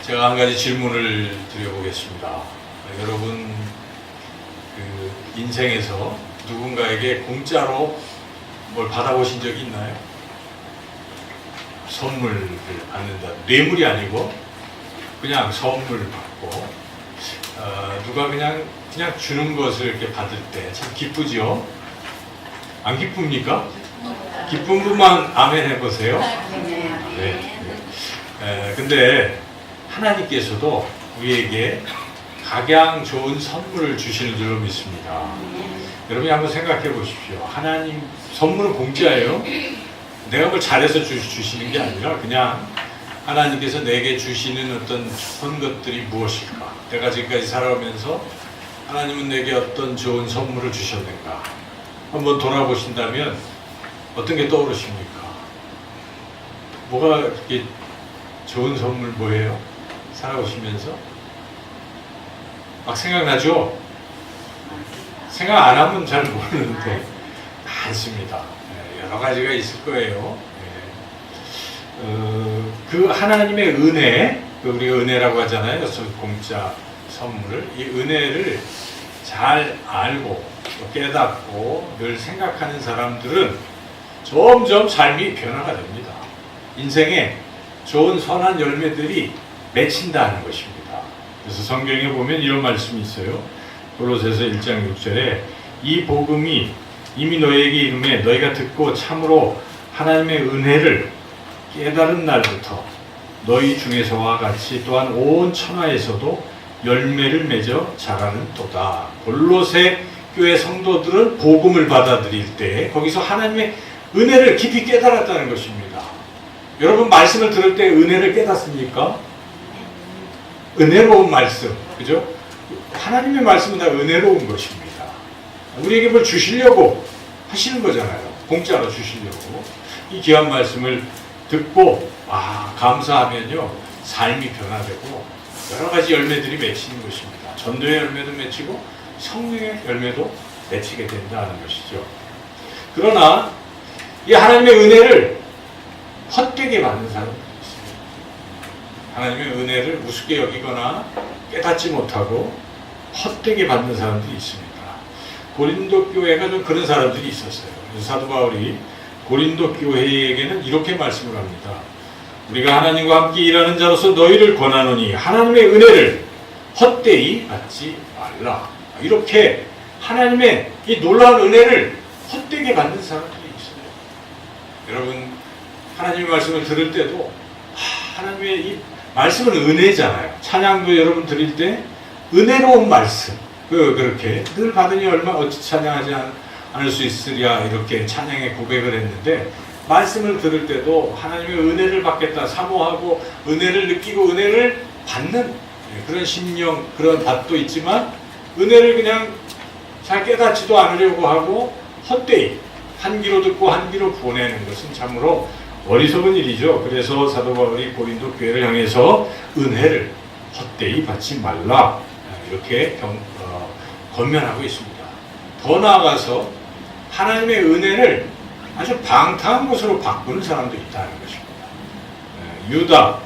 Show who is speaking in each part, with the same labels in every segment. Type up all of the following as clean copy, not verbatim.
Speaker 1: 제가 한 가지 질문을 드려보겠습니다. 여러분, 인생에서 누군가에게 공짜로 뭘 받아보신 적이 있나요? 선물을 받는다. 뇌물이 아니고 그냥 선물 받고 누가 그냥 주는 것을 이렇게 받을 때 참 기쁘죠? 안 기쁩니까? 기쁜 분만 아멘 해보세요. 네. 근데 하나님께서도 우리에게 각양 좋은 선물을 주시는 줄로 믿습니다. 여러분이 한번 생각해 보십시오. 하나님 선물은 공짜예요. 내가 뭘 잘해서 주시는 게 아니라 그냥 하나님께서 내게 주시는 어떤 좋은 것들이 무엇일까? 내가 지금까지 살아오면서 하나님은 내게 어떤 좋은 선물을 주셨는가? 한번 돌아보신다면 어떤 게 떠오르십니까? 뭐가 이렇게 좋은 선물 뭐예요? 살아오시면서? 막 생각나죠? 생각 안 하면 잘 모르는데 많습니다. 여러 가지가 있을 거예요. 그 하나님의 은혜, 우리가 은혜라고 하잖아요. 공짜 선물을. 이 은혜를 잘 알고 깨닫고 늘 생각하는 사람들은 점점 삶이 변화가 됩니다. 인생에 좋은 선한 열매들이 맺힌다는 것입니다. 그래서 성경에 보면 이런 말씀이 있어요. 골로새서 1장 6절에 이 복음이 이미 너에게 이름에 너희가 듣고 참으로 하나님의 은혜를 깨달은 날부터 너희 중에서와 같이 또한 온 천하에서도 열매를 맺어 자라는 도다. 골로새 교회 성도들은 복음을 받아들일 때 거기서 하나님의 은혜를 깊이 깨달았다는 것입니다. 여러분 말씀을 들을 때 은혜를 깨닫습니까? 은혜로운 말씀, 그죠? 하나님의 말씀은 다 은혜로운 것입니다. 우리에게 뭘 주시려고 하시는 거잖아요. 공짜로 주시려고. 이 귀한 말씀을 듣고 감사하면요 삶이 변화되고 여러 가지 열매들이 맺히는 것입니다. 전도의 열매도 맺히고 성령의 열매도 맺히게 된다는 것이죠. 그러나 이 하나님의 은혜를 헛되게 받는 사람들이 있습니다. 하나님의 은혜를 우습게 여기거나 깨닫지 못하고 헛되게 받는 사람들이 있습니다. 고린도 교회가 좀 그런 사람들이 있었어요. 사도 바울이 고린도 교회에게는 이렇게 말씀을 합니다. 우리가 하나님과 함께 일하는 자로서 너희를 권하노니 하나님의 은혜를 헛되이 받지 말라. 이렇게 하나님의 이 놀라운 은혜를 헛되게 받는 사람들이 있어요. 여러분 하나님의 말씀을 들을 때도 하나님의 이 말씀은 은혜잖아요. 찬양도 여러분 드릴 때 은혜로운 말씀 그렇게 늘 받으니 얼마 어찌 찬양하지 않을 수 있으랴 이렇게 찬양의 고백을 했는데 말씀을 들을 때도 하나님의 은혜를 받겠다 사모하고 은혜를 느끼고 은혜를 받는 그런 심령 그런 밭도 있지만 은혜를 그냥 잘 깨닫지도 않으려고 하고 헛되이 한 귀로 듣고 한 귀로 보내는 것은 참으로 어리석은 일이죠. 그래서 사도 바울이 고린도 교회를 향해서 은혜를 헛되이 받지 말라 이렇게 권면하고 있습니다. 더 나아가서 하나님의 은혜를 아주 방탕한 것으로 바꾸는 사람도 있다는 것입니다. 유다,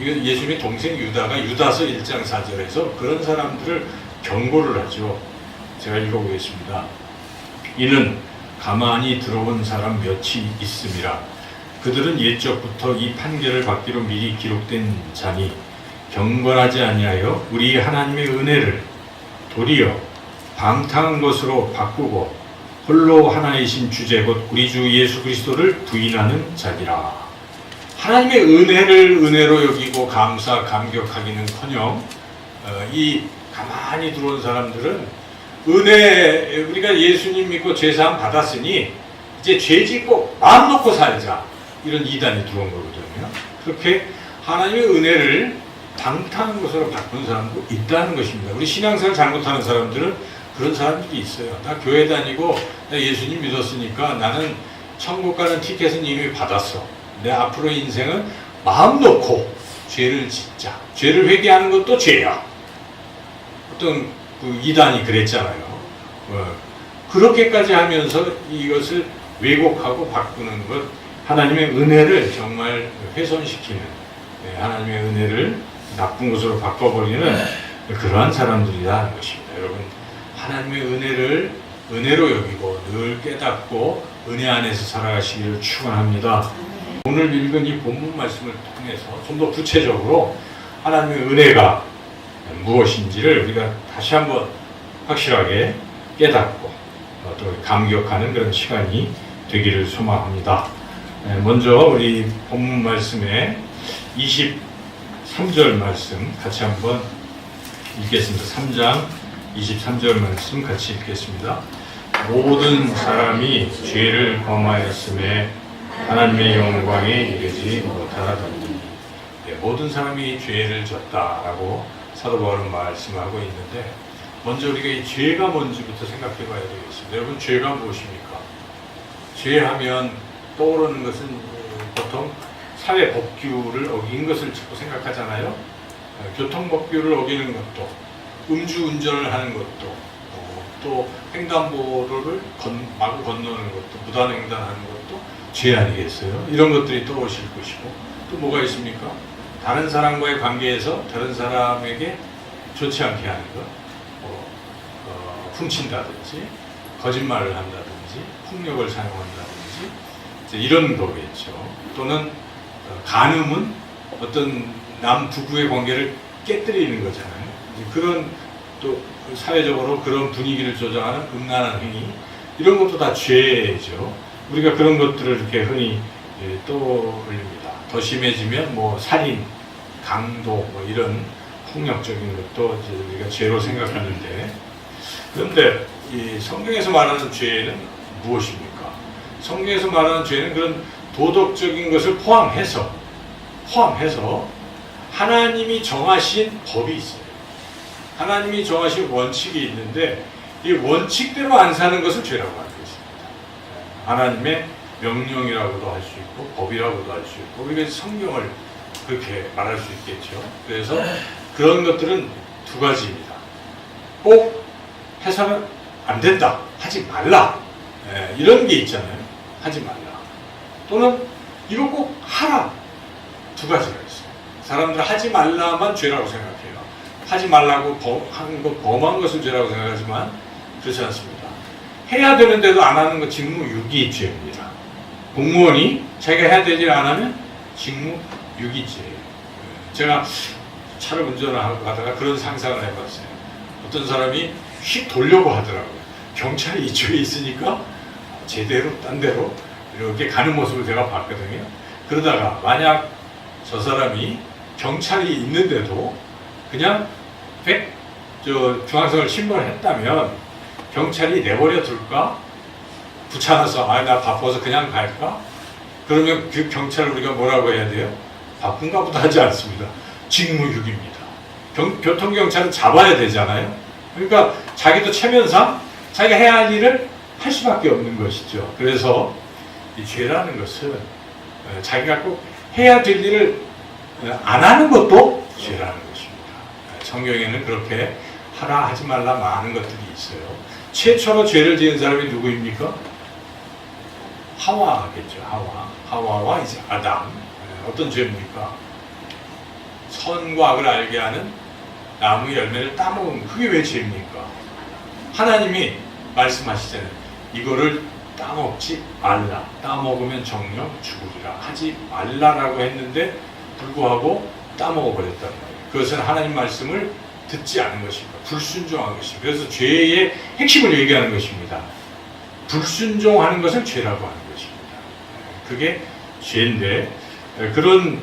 Speaker 1: 예수님의 동생 유다가 유다서 1장 4절에서 그런 사람들을 경고를 하죠. 제가 읽어보겠습니다. 이는 가만히 들어온 사람 몇이 있음이라. 그들은 옛적부터 이 판결을 받기로 미리 기록된 자니 경건하지 아니하여 우리 하나님의 은혜를 도리어 방탕한 것으로 바꾸고 홀로 하나이신 주제 곧 우리 주 예수 그리스도를 부인하는 자니라. 하나님의 은혜를 은혜로 여기고 감격하기는커녕 이 가만히 들어온 사람들은 은혜 우리가 예수님 믿고 죄사함 받았으니 이제 죄 짓고 마음 놓고 살자 이런 이단이 들어온 거거든요. 그렇게 하나님의 은혜를 방탕한 것으로 바꾸는 사람도 있다는 것입니다. 우리 신앙생활 잘못하는 사람들은 그런 사람들이 있어요. 나 교회 다니고 나 예수님 믿었으니까 나는 천국 가는 티켓은 이미 받았어. 내 앞으로 인생은 마음 놓고 죄를 짓자. 죄를 회개하는 것도 죄야. 어떤 그 이단이 그랬잖아요. 그렇게까지 하면서 이것을 왜곡하고 바꾸는 것 하나님의 은혜를 정말 훼손시키는 하나님의 은혜를 나쁜 것으로 바꿔버리는 그러한 사람들이라는 것입니다. 여러분, 하나님의 은혜로 여기고 늘 깨닫고 은혜 안에서 살아가시기를 축원합니다. 오늘 읽은 이 본문 말씀을 통해서 좀 더 구체적으로 하나님의 은혜가 무엇인지를 우리가 다시 한번 확실하게 깨닫고 또 감격하는 그런 시간이 되기를 소망합니다. 먼저 우리 본문 말씀에 23절 말씀 같이 한번 읽겠습니다. 3장 23절 말씀 같이 읽겠습니다. 모든 사람이 죄를 범하였음에 하나님의 영광에 이르지 못하더니. 모든 사람이 죄를 졌다라고 사도 바울은 말씀하고 있는데, 먼저 우리가 이 죄가 뭔지부터 생각해 봐야 되겠습니다. 여러분, 죄가 무엇입니까? 죄하면 떠오르는 것은 보통 사회 법규를 어긴 것을 자꾸 생각하잖아요. 교통법규를 어기는 것도, 음주운전을 하는 것도, 또 횡단보도를 마구 건너는 것도, 무단횡단하는 것도 죄 아니겠어요? 이런 것들이 떠오르실 것이고, 또 뭐가 있습니까? 다른 사람과의 관계에서 다른 사람에게 좋지 않게 하는 것, 훔친다든지, 거짓말을 한다든지, 폭력을 사용한다든지, 이런 거겠죠. 또는 간음은 어떤 남 부부의 관계를 깨뜨리는 거잖아요. 그런 또 사회적으로 그런 분위기를 조장하는 음란한 행위, 이런 것도 다 죄죠. 우리가 그런 것들을 이렇게 흔히 떠올립니다. 더 심해지면 뭐 살인, 강도, 뭐 이런 폭력적인 것도 이제 우리가 죄로 생각하는데, 그런데 이 성경에서 말하는 죄는 무엇입니까? 성경에서 말하는 죄는 그런 도덕적인 것을 포함해서 하나님이 정하신 법이 있어요. 하나님이 정하신 원칙이 있는데, 이 원칙대로 안 사는 것을 죄라고 하고 있습니다. 하나님의 명령이라고도 할 수 있고 법이라고도 할 수 있고, 우리가 성경을 그렇게 말할 수 있겠죠. 그래서 그런 것들은 두 가지입니다. 꼭 해서는 안 된다, 하지 말라, 이런 게 있잖아요. 하지 말라. 또는 이거 꼭 하라. 두 가지가 있어요. 사람들은 하지 말라만 죄라고 생각해요. 하지 말라고 하는 것, 범한 것을 죄라고 생각하지만 그렇지 않습니다. 해야 되는데도 안 하는 것, 직무유기 죄입니다. 공무원이 자기가 해야 될 일 안 하면 직무유기죄예요. 제가 차를 운전하고 가다가 그런 상상을 해봤어요. 어떤 사람이 휙 돌려고 하더라고요. 경찰이 이쪽에 있으니까 제대로 딴 데로 이렇게 가는 모습을 제가 봤거든요. 그러다가 만약 저 사람이 경찰이 있는데도 그냥 중앙선을 침범했다면 경찰이 내버려 둘까? 귀찮아서 나 바빠서 그냥 갈까? 그러면 그 경찰을 우리가 뭐라고 해야 돼요? 바쁜가 보다 하지 않습니다. 직무유기입니다. 교통경찰은 잡아야 되잖아요. 그러니까 자기도 체면상 자기가 해야 할 일을 할 수밖에 없는 것이죠. 그래서 이 죄라는 것은 자기가 꼭 해야 될 일을 안 하는 것도 죄라는 것입니다. 성경에는 그렇게 하라 하지 말라 많은 것들이 있어요. 최초로 죄를 지은 사람이 누구입니까? 하와겠죠. 하와와 이제 아담. 어떤 죄입니까? 선과 악을 알게 하는 나무 열매를 따먹은, 그게 왜 죄입니까? 하나님이 말씀하시잖아요. 이거를 따먹지 말라. 따먹으면 정령 죽으리라. 하지 말라라고 했는데 불구하고 따먹어버렸단 말이에요. 그것은 하나님 말씀을 듣지 않은 것입니다. 불순종한 것입니다. 그래서 죄의 핵심을 얘기하는 것입니다. 불순종하는 것을 죄라고 하는 것입니다. 그게 죄인데, 그런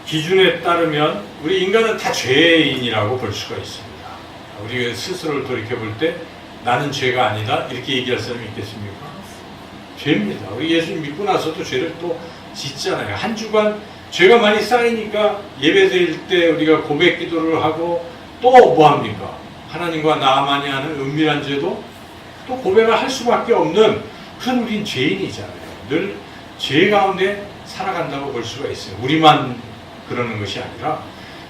Speaker 1: 기준에 따르면 우리 인간은 다 죄인이라고 볼 수가 있습니다. 우리 스스로를 돌이켜볼 때 나는 죄가 아니다 이렇게 얘기할 사람이 있겠습니까? 죄입니다. 우리 예수 믿고 나서도 죄를 또 짓잖아요. 한 주간 죄가 많이 쌓이니까 예배 드릴 때 우리가 고백 기도를 하고 또 뭐합니까? 하나님과 나만이 하는 은밀한 죄도 또 고백을 할 수밖에 없는 그런 우린 죄인이잖아요. 늘 죄 가운데 살아간다고 볼 수가 있어요. 우리만 그러는 것이 아니라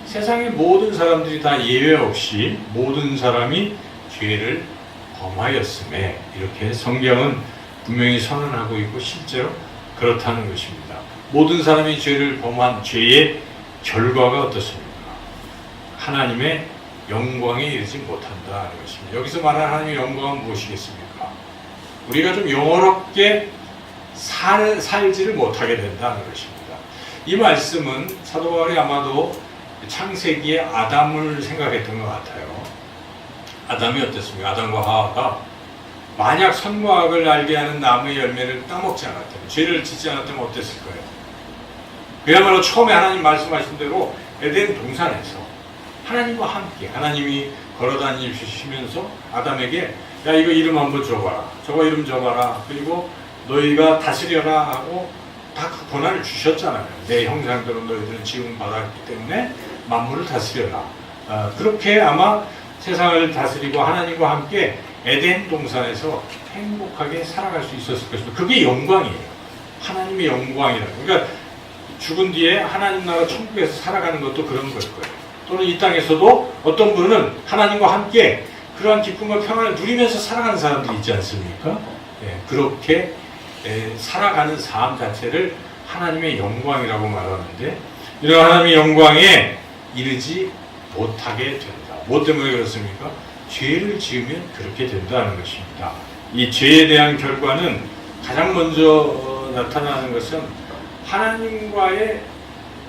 Speaker 1: 세상의 모든 사람들이 다 예외 없이 모든 사람이 죄를 범하였음에 이렇게 성경은 분명히 선언하고 있고 실제로 그렇다는 것입니다. 모든 사람이 죄를 범한 죄의 결과가 어떻습니까? 하나님의 영광에 이르지 못한다는 것입니다. 여기서 말하는 하나님의 영광은 무엇이겠습니까? 우리가 좀 영원롭게 살지를 못하게 된다는 것입니다. 이 말씀은 사도 바울이 아마도 창세기에 아담을 생각했던 것 같아요. 아담이 어땠습니까? 아담과 하와가 만약 선과 악을 알게 하는 나무의 열매를 따먹지 않았다면, 죄를 짓지 않았다면 어땠을 거예요? 그야말로 처음에 하나님 말씀하신 대로 에덴 동산에서 하나님과 함께, 하나님이 걸어다니시면서 아담에게 야, 이거 이름 한번 줘봐라, 저거 이름 줘봐라, 그리고 너희가 다스려라 하고 다 그 권한을 주셨잖아요. 내 형상대로 너희들은 지음 받았기 때문에 만물을 다스려라. 그렇게 아마 세상을 다스리고 하나님과 함께 에덴 동산에서 행복하게 살아갈 수 있었을 것입니다. 그게 영광이에요. 하나님의 영광이라고. 그러니까 죽은 뒤에 하나님 나라 천국에서 살아가는 것도 그런 걸 거예요. 또는 이 땅에서도 어떤 분은 하나님과 함께 그러한 기쁨과 평안을 누리면서 살아가는 사람들이 있지 않습니까? 그렇게 살아가는 삶 자체를 하나님의 영광이라고 말하는데, 이런 하나님의 영광에 이르지 못하게 된다. 뭐 때문에 그렇습니까? 죄를 지으면 그렇게 된다는 것입니다. 이 죄에 대한 결과는 가장 먼저 나타나는 것은 하나님과의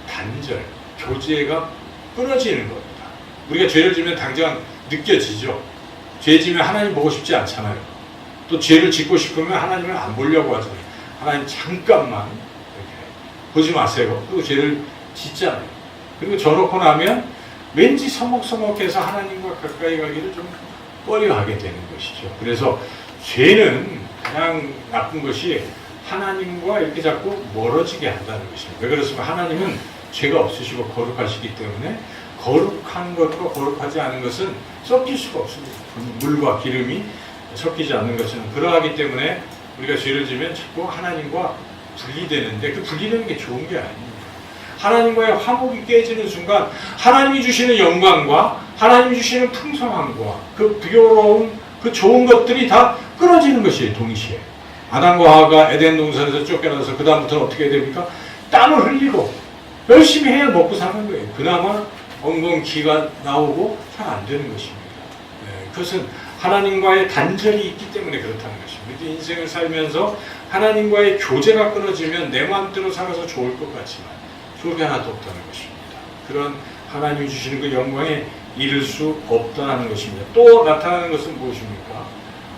Speaker 1: 단절, 교제가 끊어지는 겁니다. 우리가 죄를 지으면 당장 느껴지죠. 죄 지으면 하나님 보고 싶지 않잖아요. 또 죄를 짓고 싶으면 하나님을 안 보려고 하잖아요. 하나님 잠깐만 이렇게 보지 마세요. 그리고 죄를 짓잖아요. 그리고 저놓고 나면 왠지 서먹서먹해서 하나님과 가까이 가기를 좀 꺼려하게 되는 것이죠. 그래서 죄는 가장 나쁜 것이 하나님과 이렇게 자꾸 멀어지게 한다는 것입니다. 왜 그렇습니까? 하나님은 죄가 없으시고 거룩하시기 때문에 거룩한 것과 거룩하지 않은 것은 섞일 수가 없습니다. 물과 기름이 섞이지 않는 것은 그러하기 때문에 우리가 죄를 지면 자꾸 하나님과 분리되는데, 그 분리되는 게 좋은 게 아닙니다. 하나님과의 화목이 깨지는 순간 하나님이 주시는 영광과 하나님이 주시는 풍성함과 그 비교로운 그 좋은 것들이 다 끊어지는 것이에요. 동시에 아담과 하와가 에덴 동산에서 쫓겨나서 그 다음부터는 어떻게 됩니까? 땀을 흘리고 열심히 해야 먹고 사는 거예요. 그나마 엉겅퀴가 나오고 잘 안 되는 것입니다. 그것은 하나님과의 단절이 있기 때문에 그렇다는 것입니다. 이렇게 인생을 살면서 하나님과의 교제가 끊어지면 내 마음대로 살아서 좋을 것 같지만 좋을 게 하나도 없다는 것입니다. 그런 하나님이 주시는 그 영광에 이를 수 없다는 것입니다. 또 나타나는 것은 무엇입니까?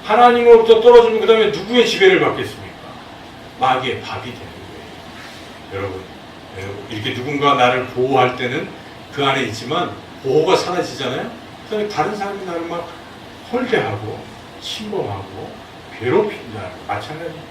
Speaker 1: 하나님으로부터 떨어지면 그 다음에 누구의 지배를 받겠습니까? 마귀의 밥이 되는 거예요. 여러분, 이렇게 누군가 나를 보호할 때는 그 안에 있지만 보호가 사라지잖아요. 그 다음에 다른 사람이 나를 막 홀대하고 침범하고 괴롭힌다. 마찬가지입니다.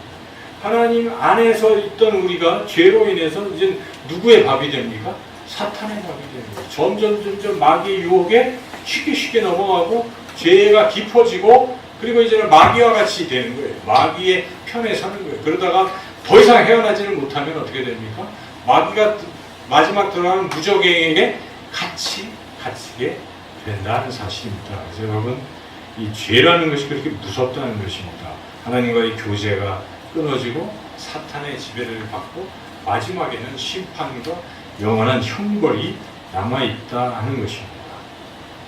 Speaker 1: 하나님 안에서 있던 우리가 죄로 인해서 이제 누구의 밥이 됩니까? 사탄의 밥이 됩니다. 점점 마귀의 유혹에 쉽게 넘어가고 죄가 깊어지고, 그리고 이제는 마귀와 같이 되는 거예요. 마귀의 편에 서는 거예요. 그러다가 더 이상 헤어나지를 못하면 어떻게 됩니까? 마귀가 마지막 들어가는 무적행에게 같이 갇히게 된다는 사실입니다. 그래서 여러분, 이 죄라는 것이 그렇게 무섭다는 것입니다. 하나님과의 교제가 끊어지고 사탄의 지배를 받고 마지막에는 심판과 영원한 형벌이 남아있다 하는 것입니다.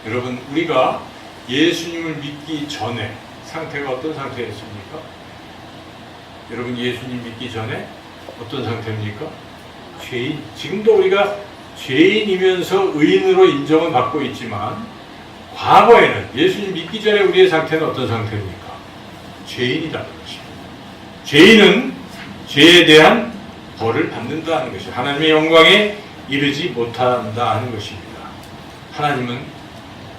Speaker 1: 여러분, 우리가 예수님을 믿기 전에 상태가 어떤 상태였습니까? 여러분, 예수님 믿기 전에 어떤 상태입니까? 죄인. 지금도 우리가 죄인이면서 의인으로 인정을 받고 있지만, 과거에는 예수님 믿기 전에 우리의 상태는 어떤 상태입니까? 죄인이라는 것입니다. 죄인은 죄에 대한 벌을 받는다는 것이죠. 하나님의 영광에 이르지 못한다 하는 것입니다. 하나님은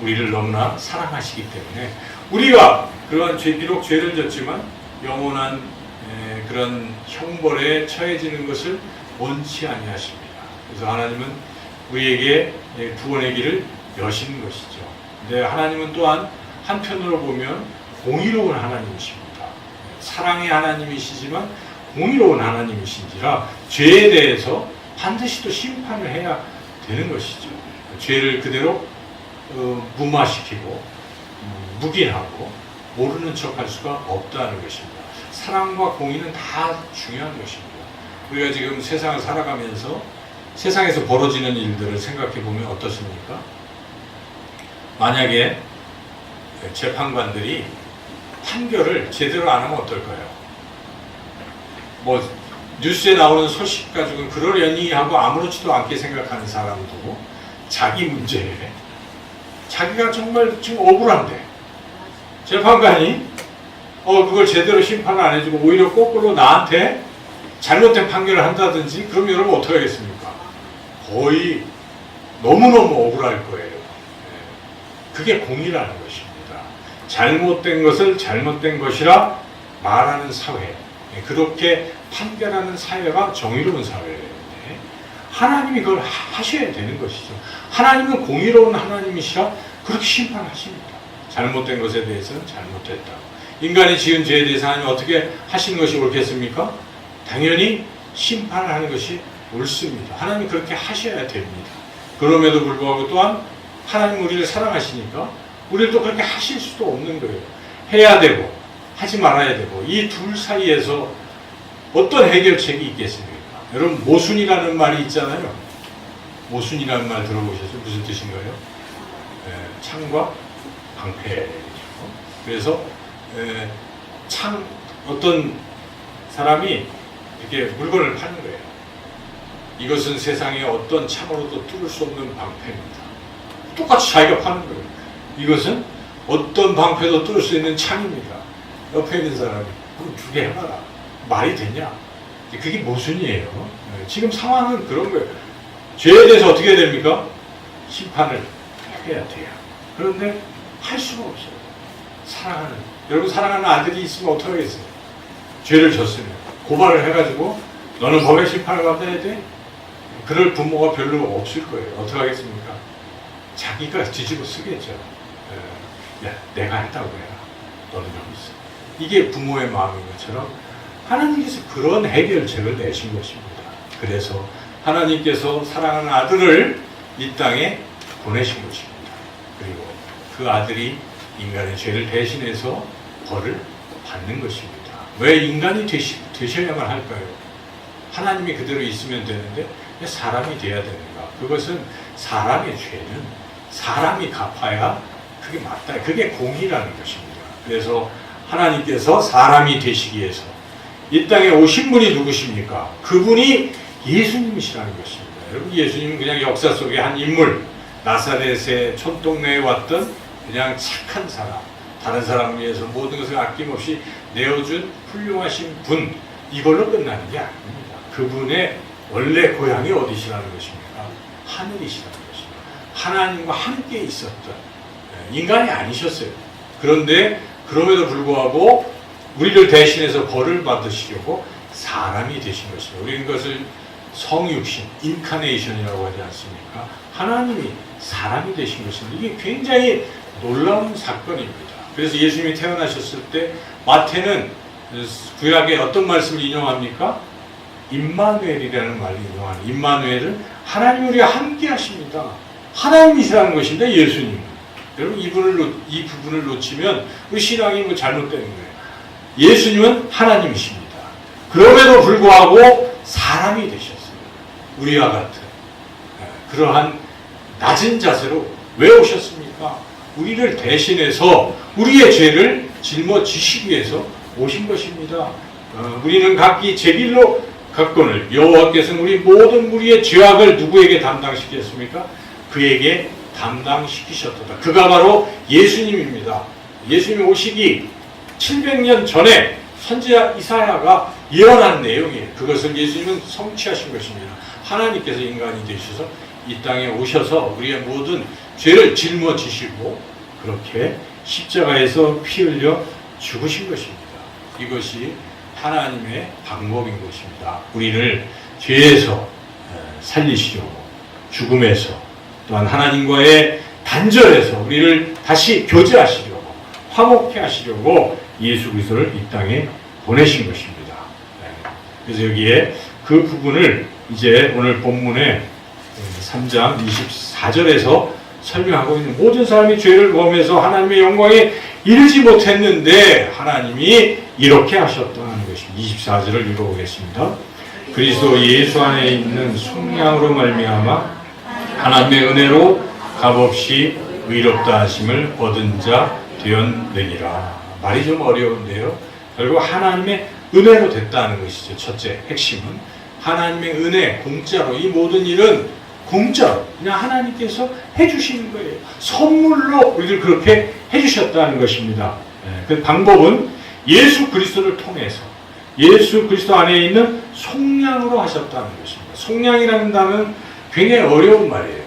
Speaker 1: 우리를 너무나 사랑하시기 때문에 우리가 그러한 비록 죄를 졌지만 영원한 그런 형벌에 처해지는 것을 원치 아니하십니다. 그래서 하나님은 우리에게 구원의 길을 여신 것이죠. 근데 하나님은 또한 한편으로 보면 공의로운 하나님이십니다. 사랑의 하나님이시지만 공의로운 하나님이신지라 죄에 대해서 반드시 또 심판을 해야 되는 것이죠. 죄를 그대로 무마시키고 묵인하고 모르는 척할 수가 없다는 것입니다. 사랑과 공의는 다 중요한 것입니다. 우리가 지금 세상을 살아가면서 세상에서 벌어지는 일들을 생각해 보면 어떻습니까? 만약에 재판관들이 판결을 제대로 안 하면 어떨까요? 뭐 뉴스에 나오는 소식 가지고는 그러려니 하고 아무렇지도 않게 생각하는 사람도 자기 문제에 자기가 정말 지금 억울한데 재판관이 그걸 제대로 심판을 안 해주고 오히려 거꾸로 나한테 잘못된 판결을 한다든지 그럼 여러분 어떻게 하겠습니까? 거의 너무너무 억울할 거예요. 그게 공의라는 것입니다. 잘못된 것을 잘못된 것이라 말하는 사회, 그렇게 판결하는 사회가 정의로운 사회인데 하나님이 그걸 하셔야 되는 것이죠. 하나님은 공의로운 하나님이시라 그렇게 심판하십니다. 잘못된 것에 대해서는 잘못됐다. 인간이 지은 죄에 대해서 하나님 어떻게 하시는 것이 옳겠습니까? 당연히 심판을 하는 것이 옳습니다. 하나님이 그렇게 하셔야 됩니다. 그럼에도 불구하고 또한 하나님 우리를 사랑하시니까 우리를 또 그렇게 하실 수도 없는 거예요. 해야 되고 하지 말아야 되고 이 둘 사이에서 어떤 해결책이 있겠습니까? 여러분 모순이라는 말이 있잖아요. 모순이라는 말 들어보셨어요? 무슨 뜻인가요? 창과 방패. 그래서 어떤 사람이 이렇게 물건을 파는 거예요. 이것은 세상에 어떤 창으로도 뚫을 수 없는 방패입니다. 똑같이 자기가 파는 거예요. 이것은 어떤 방패도 뚫을 수 있는 창입니다. 옆에 있는 사람이 그럼 두 개 해봐라. 말이 되냐? 그게 모순이에요. 지금 상황은 그런 거예요. 죄에 대해서 어떻게 해야 됩니까? 심판을 해야 돼요. 그런데 할 수가 없어요. 여러분 사랑하는 아들이 있으면 어떻게 하겠어요? 죄를 졌으면 고발을 해가지고 너는 법의 심판을 받아야 돼? 그럴 부모가 별로 없을 거예요. 어떻게 하겠습니까? 자기가 뒤집어 쓰겠죠. 야, 내가 했다고 해라. 너는 여기 있어. 이게 부모의 마음인 것처럼 하나님께서 그런 해결책을 내신 것입니다. 그래서 하나님께서 사랑하는 아들을 이 땅에 보내신 것입니다. 그리고 그 아들이 인간의 죄를 대신해서 벌을 받는 것입니다. 왜 인간이 되셔야만 할까요? 하나님이 그대로 있으면 되는데 왜 사람이 돼야 되는가? 그것은 사람의 죄는 사람이 갚아야 그게 맞다. 그게 공의라는 것입니다. 그래서 하나님께서 사람이 되시기 위해서 이 땅에 오신 분이 누구십니까? 그분이 예수님이시라는 것입니다. 여러분 예수님은 그냥 역사 속의 한 인물, 나사렛의 촌동네에 왔던 그냥 착한 사람, 다른 사람을 위해서 모든 것을 아낌없이 내어준 훌륭하신 분, 이걸로 끝나는 게 아닙니다. 그분의 원래 고향이 어디시라는 것입니까? 하늘이시라는 것입니다. 하나님과 함께 있었던 인간이 아니셨어요. 그런데 그럼에도 불구하고 우리를 대신해서 벌을 받으시려고 사람이 되신 것입니다. 우리는 그것을 성육신, 인카네이션이라고 하지 않습니까? 하나님이 사람이 되신 것입니다. 이게 굉장히 놀라운 사건입니다. 그래서 예수님이 태어나셨을 때 마태는 구약에 어떤 말씀을 인용합니까? 임마누엘이라는 말을 인용하는, 임마누엘은 하나님 우리와 함께 하십니다. 하나님이시라는 것입니다. 예수님. 여러분 이 부분을 놓치면 우리 신앙이 잘못되는 거예요. 예수님은 하나님이십니다. 그럼에도 불구하고 사람이 되셨어요. 우리와 같은 그러한 낮은 자세로 왜 오셨습니까? 우리를 대신해서 우리의 죄를 짊어지시기 위해서 오신 것입니다. 우리는 각기 제 길로 갔거늘 여호와께서는 우리 모든 우리의 죄악을 누구에게 담당시켰습니까? 그에게 담당시키셨도다. 그가 바로 예수님입니다. 예수님이 오시기 700년 전에 선지자 이사야가 예언한 내용이에요. 그것을 예수님은 성취하신 것입니다. 하나님께서 인간이 되셔서 이 땅에 오셔서 우리의 모든 죄를 짊어지시고 그렇게 십자가에서 피 흘려 죽으신 것입니다. 이것이 하나님의 방법인 것입니다. 우리를 죄에서 살리시려고, 죽음에서, 또한 하나님과의 단절에서 우리를 다시 교제하시려고, 화목케 하시려고 예수 그리스도를 이 땅에 보내신 것입니다. 그래서 여기에 그 부분을 이제 오늘 본문의 3장 24절에서 설명하고 있는, 모든 사람이 죄를 범해서 하나님의 영광에 이르지 못했는데 하나님이 이렇게 하셨다는 것입니다. 24절을 읽어보겠습니다. 그리스도 예수 안에 있는 속량으로 말미암아 하나님의 은혜로 값없이 의롭다 하심을 얻은 자 되었느니라. 말이 좀 어려운데요. 결국 하나님의 은혜로 됐다는 것이죠. 첫째 핵심은 하나님의 은혜, 공짜로. 이 모든 일은 공짜로 그냥 하나님께서 해주시는 거예요. 선물로 우리를 그렇게 해주셨다는 것입니다. 그 방법은 예수 그리스도를 통해서 예수 그리스도 안에 있는 속량으로 하셨다는 것입니다. 속량이라는 단어는 굉장히 어려운 말이에요.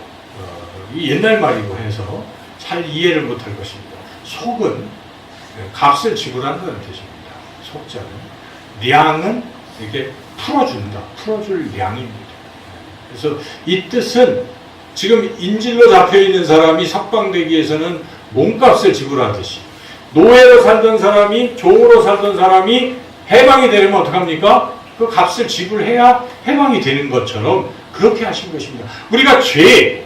Speaker 1: 옛날 말이고 해서 잘 이해를 못할 것입니다. 속은 값을 지불한다는 뜻입니다. 속자는. 량은 이렇게 풀어준다. 풀어줄 량입니다. 그래서 이 뜻은 지금 인질로 잡혀있는 사람이 석방되기 위해서는 몸값을 지불하듯이 노예로 살던 사람이 종으로 살던 사람이 해방이 되려면 어떡합니까? 그 값을 지불해야 해방이 되는 것처럼 그렇게 하신 것입니다. 우리가 죄,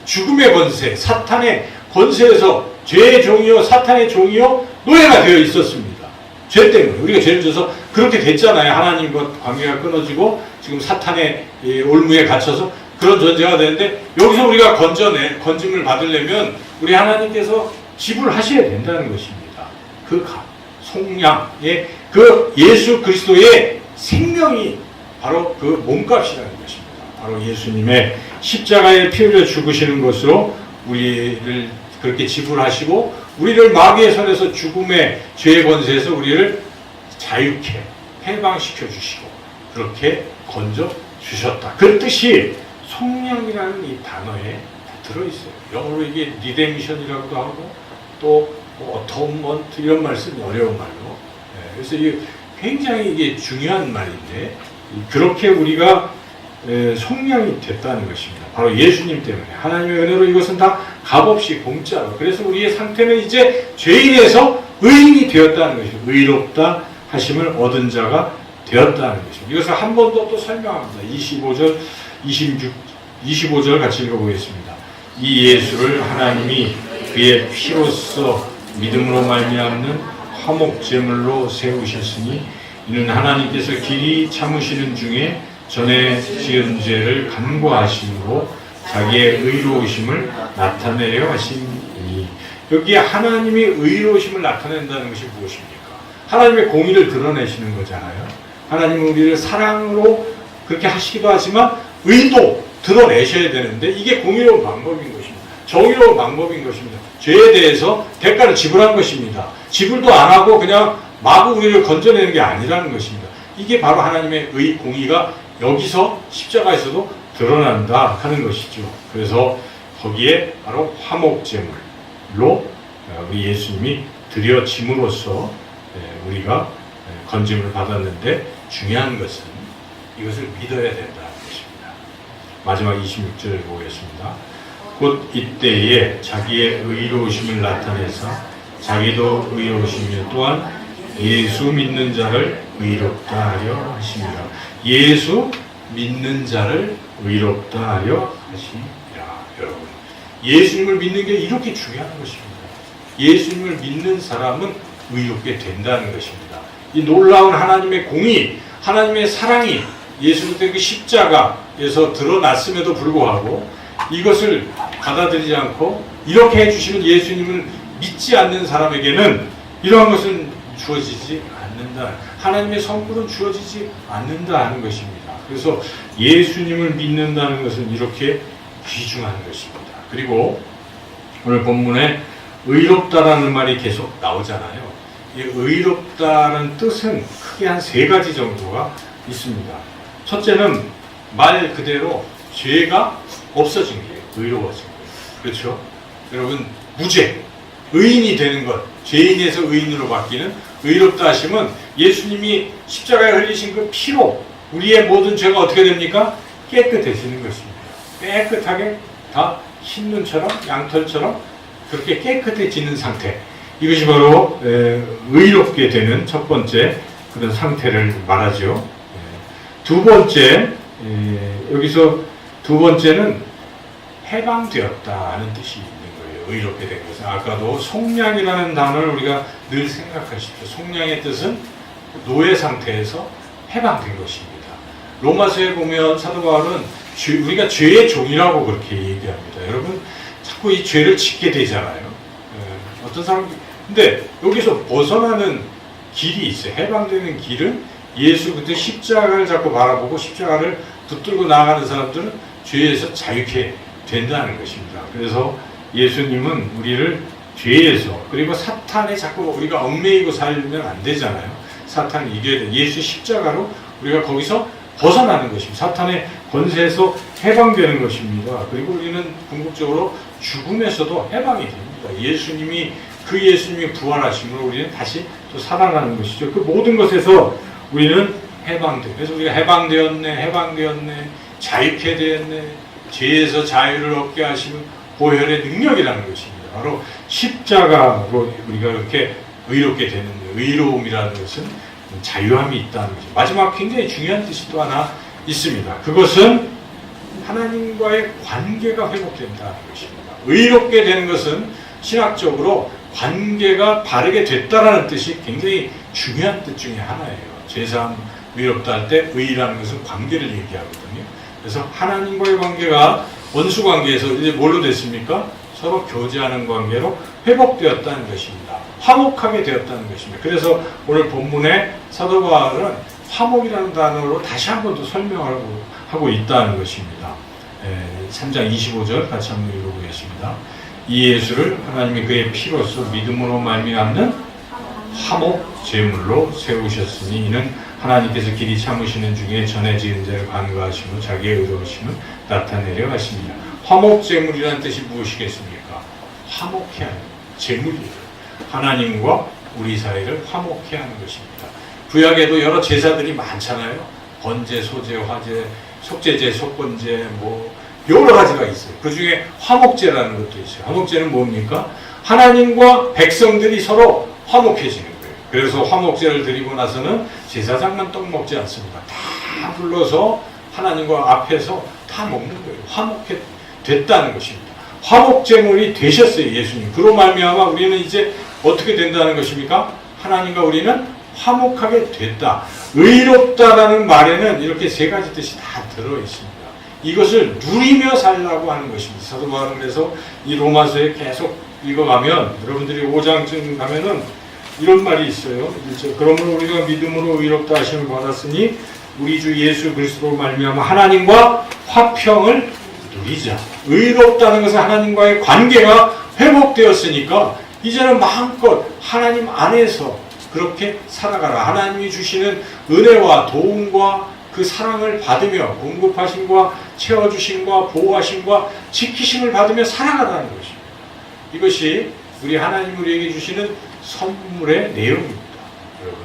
Speaker 1: 죽음의 권세, 사탄의 권세에서 죄의 종이요 사탄의 종이요 노예가 되어 있었습니다. 죄 때문에 우리가 죄를 져서 그렇게 됐잖아요. 하나님과 관계가 끊어지고 지금 사탄의 올무에 갇혀서 그런 존재가 되는데 여기서 우리가 건짐을 받으려면 우리 하나님께서 지불하셔야 된다는 것입니다. 그 값, 속량의 그 예수 그리스도의 생명이 바로 그 몸값이라는 것입니다. 바로 예수님의 십자가에 피 흘려 죽으시는 것으로 우리를 그렇게 지불하시고 우리를 마귀의 손에서 죽음의 죄의 권세에서 우리를 자유케 해방시켜 주시고 그렇게 건져 주셨다. 그 뜻이 속량이라는 이 단어에 들어있어요. 영어로 이게 리데미션이라고도 하고 또 어토먼트 이런 말 쓰는 어려운 말로. 그래서 이게 굉장히 이게 중요한 말인데 그렇게 우리가 속량이 됐다는 것입니다. 바로 예수님 때문에 하나님의 은혜로 이것은 다 값없이 공짜로. 그래서 우리의 상태는 이제 죄인에서 의인이 되었다는 것입니다. 의롭다 하심을 얻은 자가 되었다는 것입니다. 이것을 한 번 더 또 설명합니다. 25절, 25절 같이 읽어보겠습니다. 이 예수를 하나님이 그의 피로써 믿음으로 말미암는 화목제물로 세우셨으니 이는 하나님께서 길이 참으시는 중에 전에 지은 죄를 간구하심으로 자기의 의로우심을 나타내려 하시니. 여기에 하나님의 의로우심을 나타낸다는 것이 무엇입니까? 하나님의 공의를 드러내시는 거잖아요. 하나님은 우리를 사랑으로 그렇게 하시기도 하지만 의도 드러내셔야 되는데 이게 공의로운 방법인 것입니다. 정의로운 방법인 것입니다. 죄에 대해서 대가를 지불한 것입니다. 지불도 안 하고 그냥 마구 우리를 건져내는 게 아니라는 것입니다. 이게 바로 하나님의 공의가 여기서 십자가에서도 드러난다 하는 것이죠. 그래서 거기에 바로 화목제물로 우리 예수님이 드려짐으로써 우리가 건짐을 받았는데 중요한 것은 이것을 믿어야 된다는 것입니다. 마지막 26절을 보겠습니다. 곧 이때에 자기의 의로우심을 나타내서 자기도 의로우시며 또한 예수 믿는 자를 의롭다 하려 하십니다. 예수 믿는 자를 의롭다 하려 하십니다. 여러분, 예수님을 믿는 게 이렇게 중요한 것입니다. 예수님을 믿는 사람은 의롭게 된다는 것입니다. 이 놀라운 하나님의 공의, 하나님의 사랑이 예수님의 그 십자가에서 드러났음에도 불구하고 이것을 받아들이지 않고 이렇게 해주시는 예수님을 믿지 않는 사람에게는 이러한 것은 주어지지 않는다. 하나님의 선물은 주어지지 않는다 하는 것입니다. 그래서 예수님을 믿는다는 것은 이렇게 귀중한 것입니다. 그리고 오늘 본문에 의롭다라는 말이 계속 나오잖아요. 이 의롭다는 뜻은 크게 한 3가지 정도가 있습니다. 첫째는 말 그대로 죄가 없어진 게 의로워진 거예요. 그렇죠? 여러분, 무죄, 의인이 되는 것, 죄인에서 의인으로 바뀌는 의롭다 하심은 예수님이 십자가에 흘리신 그 피로 우리의 모든 죄가 어떻게 됩니까? 깨끗해지는 것입니다. 깨끗하게 다 흰눈처럼 양털처럼 그렇게 깨끗해지는 상태. 이것이 바로 의롭게 되는 첫 번째 그런 상태를 말하죠. 두 번째, 여기서 두 번째는 해방되었다는 뜻이 있는 거예요. 의롭게 된 것은. 아까도 속량이라는 단어를 우리가 늘 생각하십시오. 속량의 뜻은 노예 상태에서 해방된 것입니다. 로마서에 보면 사도 바울은 우리가 죄의 종이라고 그렇게 얘기합니다. 여러분 자꾸 이 죄를 짓게 되잖아요. 어떤 사람 근데 여기서 벗어나는 길이 있어요. 해방되는 길은 예수 그때 십자가를 자꾸 바라보고 십자가를 붙들고 나아가는 사람들은 죄에서 자유케 된다는 것입니다. 그래서 예수님은 우리를 죄에서 그리고 사탄에 자꾸 우리가 얽매이고 살면 안 되잖아요. 사탄을 이겨야 돼. 예수 십자가로 우리가 거기서 벗어나는 것입니다. 사탄의 권세에서 해방되는 것입니다. 그리고 우리는 궁극적으로 죽음에서도 해방이 됩니다. 예수님이 부활하심으로 우리는 다시 또 살아나는 것이죠. 그 모든 것에서 우리는 해방돼. 그래서 우리가 해방되었네, 자유케 되었네, 죄에서 자유를 얻게 하시는 보혈의 능력이라는 것입니다. 바로 십자가로 우리가 이렇게 의롭게 되는데, 의로움이라는 것은 자유함이 있다는 것이죠. 마지막 굉장히 중요한 뜻이 또 하나 있습니다. 그것은 하나님과의 관계가 회복된다는 것입니다. 의롭게 되는 것은 신학적으로 관계가 바르게 됐다라는 뜻이 굉장히 중요한 뜻 중에 하나예요. 제3 의롭다 할 때 의라는 것은 관계를 얘기하거든요. 그래서 하나님과의 관계가 원수 관계에서 이제 뭘로 됐습니까? 서로 교제하는 관계로 회복되었다는 것입니다. 화목하게 되었다는 것입니다. 그래서 오늘 본문에 사도 바울은 화목이라는 단어로 다시 한 번 더 설명하고 있다는 것입니다. 3장 25절 같이 한번 읽어보겠습니다. 이 예수를 하나님이 그의 피로써 믿음으로 말미암는 화목 제물로 세우셨으니 이는 하나님께서 길이 참으시는 중에 전에 지은 자를 간과하시고 자기의 의로우심을 나타내려 하십니다. 화목 제물이라는 뜻이 무엇이겠습니까? 화목해 하는 제물이에요. 하나님과 우리 사이를 화목해 하는 것입니다. 구약에도 여러 제사들이 많잖아요. 번제, 소제, 화제, 속제제, 속건제, 여러 가지가 있어요. 그 중에 화목제라는 것도 있어요. 화목제는 뭡니까? 하나님과 백성들이 서로 화목해지는 거예요. 그래서 화목제를 드리고 나서는 제사장만 떡 먹지 않습니다. 다 불러서 하나님과 앞에서 다 먹는 거예요. 화목해 됐다는 것입니다. 화목제물이 되셨어요. 예수님. 그로 말미암아 우리는 이제 어떻게 된다는 것입니까? 하나님과 우리는 화목하게 됐다. 의롭다라는 말에는 이렇게 세 가지 뜻이 다 들어있습니다. 이것을 누리며 살라고 하는 것입니다. 사도 바울은 그래서 이 로마서에 계속 읽어가면 여러분들이 5장쯤 가면은 이런 말이 있어요. 그러므로 우리가 믿음으로 의롭다 하심을 받았으니 우리 주 예수 그리스도로 말미암아 하나님과 화평을 누리자. 의롭다는 것은 하나님과의 관계가 회복되었으니까 이제는 마음껏 하나님 안에서 그렇게 살아가라. 하나님이 주시는 은혜와 도움과 그 사랑을 받으며 공급하심과 채워주심과 보호하심과 지키심을 받으며 살아가라는 것입니다. 이것이 우리 하나님 우리에게 주시는 선물의 내용입니다. 여러분,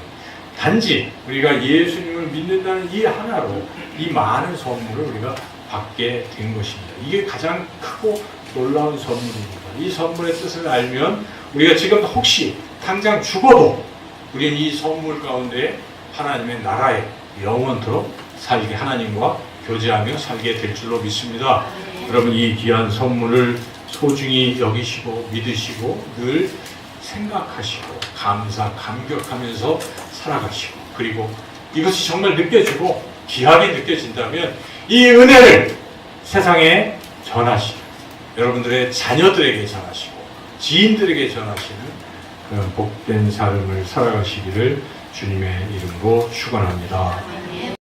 Speaker 1: 단지 우리가 예수님을 믿는다는 이 하나로 이 많은 선물을 우리가 받게 된 것입니다. 이게 가장 크고 놀라운 선물입니다. 이 선물의 뜻을 알면 우리가 지금 혹시 당장 죽어도 우리는 이 선물 가운데 하나님의 나라에 영원토록 살게 하나님과 교제하며 살게 될 줄로 믿습니다. 여러분 이 귀한 선물을 소중히 여기시고 믿으시고 늘 생각하시고 감격하면서 살아가시고 그리고 이것이 정말 느껴지고 귀하게 느껴진다면 이 은혜를 세상에 전하시고 여러분들의 자녀들에게 전하시고 지인들에게 전하시는 그런 복된 삶을 살아가시기를 주님의 이름으로 축원합니다.